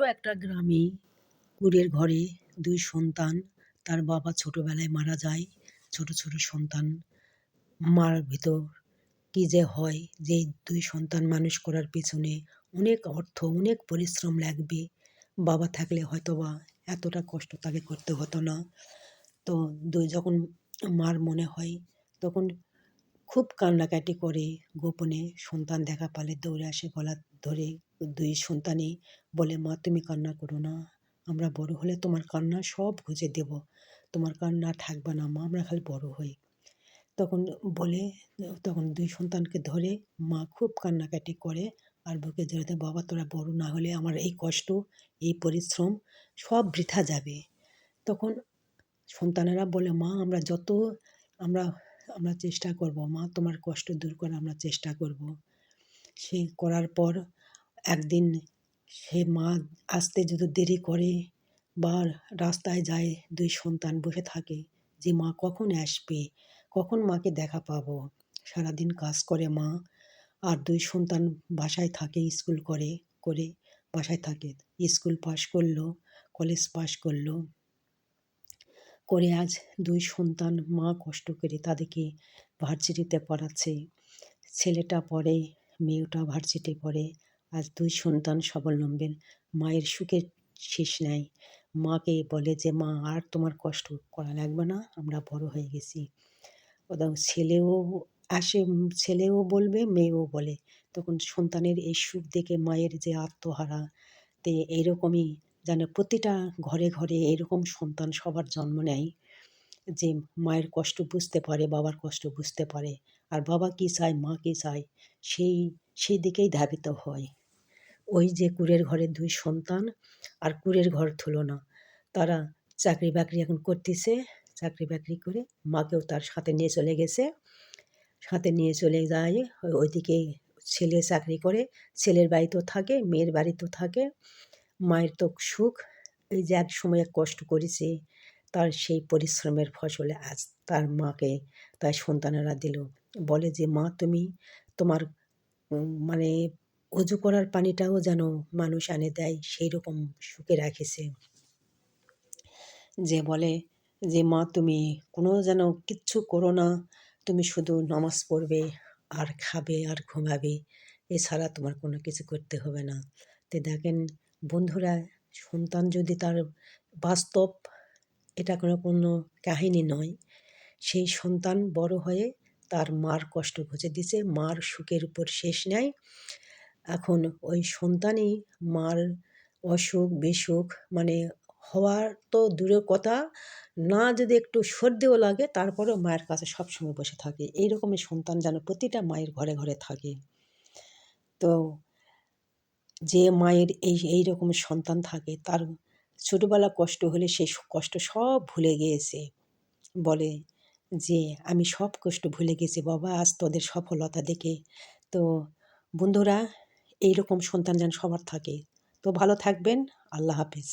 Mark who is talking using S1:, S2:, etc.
S1: একটা গ্রামে কুঁড়ের ঘরে ২ সন্তান। তার বাবা ছোটবেলায় মারা যায়। ছোট, ছোট সন্তান। মার ভিতর কি যে হয় যে ২ সন্তান মানুষ করার পেছনে অনেক অর্থ, অনেক পরিশ্রম লাগবে। বাবা থাকলে হয়তোবা এতটা কষ্ট তাকে করতে হতো না। তো যখন মার মনে হয় তখন খুব কান্নাকাটি করে। গোপনে সন্তান দেখা পালে দৌড়ে আসে গলা ধরে ২ সন্তানই বলে, "মা তুমি কান্না করো না। আমরা বড় হলে তোমার কান্না সব ঘুচে দেব। তোমার কান্না আর থাকবে না মা, আমরা খালি বড় হই।" তখন বলে তখন ২ সন্তানকে ধরে মা খুব কান্নাকাটি করে আর বুকে জড়িয়ে ধরে, "বাবা তোরা বড় না হলে আমার এই কষ্ট, এই পরিশ্রম সব বৃথা যাবে।" তখন সন্তানেরা বলে, "মা আমরা আমরা চেষ্টা করব মা, তোমার কষ্ট দূর করার আমরা চেষ্টা করব।" সে করার পর একদিন সে মা আসতে যদি দেরি করে বা রাস্তায় যায় ২ সন্তান বসে থাকে যে মা কখন আসবে? কখন মাকে দেখা পাবো? সারাদিন কাজ করে মা আর ২ সন্তান বাসায় থাকে স্কুল করে বাসায় থাকে। স্কুল পাশ করলো, কলেজ পাশ করলো। করে আজ ২ সন্তান মা কষ্ট করে তাদেরকে ভার্সিটিতে পড়াচ্ছে। ছেলেটা পড়ে, মেয়েটা ভার্সিটি পড়ে। আজ ২ সন্তান স্বাবলম্বী। মায়ের সুখের শেষ নাই। মাকে বলে যে, "মা আর তোমার কষ্ট করা লাগবে না। আমরা বড় হয়ে গেছি।" কোথাও ছেলেও আসে, ছেলেও বলবে, মেয়েও বলে। তখন সন্তানের এই সুখ দেখে মায়ের যে আত্মহারা, এইরকমই যেন প্রতিটা ঘরে, ঘরে এরকম সন্তান সবার জন্ম নেয়। যে মায়ের কষ্ট বুঝতে পারে, বাবার কষ্ট বুঝতে পারে। আর বাবা কী চায়, মা কী চায় সেই সেই দিকেই ধাবিত হয়। ওই যে কুঁড়ের ঘরের ২ সন্তান আর কুঁড়ের ঘর থুলো না। তারা চাকরি-বাকরি এখন করতেছে। চাকরি-বাকরি করে মাকেও তার সাথে নিয়ে চলে গেছে। সাথে নিয়ে চলে যায় ওইদিকে ছেলে চাকরি করে। ছেলের বাড়িতেও থাকে, মেয়ের বাড়িতেও থাকে। মায়ের তো সুখ, এই যে একসময় কষ্ট করেছে তার সেই পরিশ্রমের ফসলে আজ তার মাকে তার সন্তানেরা দিল। বলে যে, "মা তুমি তোমার মানে অজু করার পানিটাও যেন মানুষ এনে দেয় সেইরকম সুখে রাখিছে।" যে বলে যে, "মা তুমি কোনো যেন কিচ্ছু করো না। তুমি শুধু নামাজ পড়বে আর খাবে আর ঘুমাবে। এছাড়া তোমার কোনো কিছু করতে হবে না।" তো দেখেন বন্ধুরা, সন্তান যদি তার বাস্তব, এটা কোনো কাহিনী নয়। সেই সন্তান বড় হয়ে তার মার কষ্ট বুঝে দিছে, মার সুখের উপর শেষ নাই। এখন ওই সন্তানই মার অসুখ-বিসুখ মানে হওয়ার তো দূরের কথা, না যদি একটু সর্দিও লাগে তারপরেও মায়ের কাছে সবসময় বসে থাকে। এইরকমই সন্তান যেন প্রতিটা মায়ের ঘরে, ঘরে থাকে। তো যে মায়ের এইরকম সন্তান থাকে তার ছোটবেলা কষ্ট হলে সেই কষ্ট সব ভুলে গিয়েছে। বলে যে, "আমি সব কষ্ট ভুলে গেছি বাবা আজ তোদের সফলতা দেখে।" তো বন্ধুরা, এইরকম সন্তান যেন সবার থাকে। তো ভালো থাকবেন। আল্লাহ হাফেজ।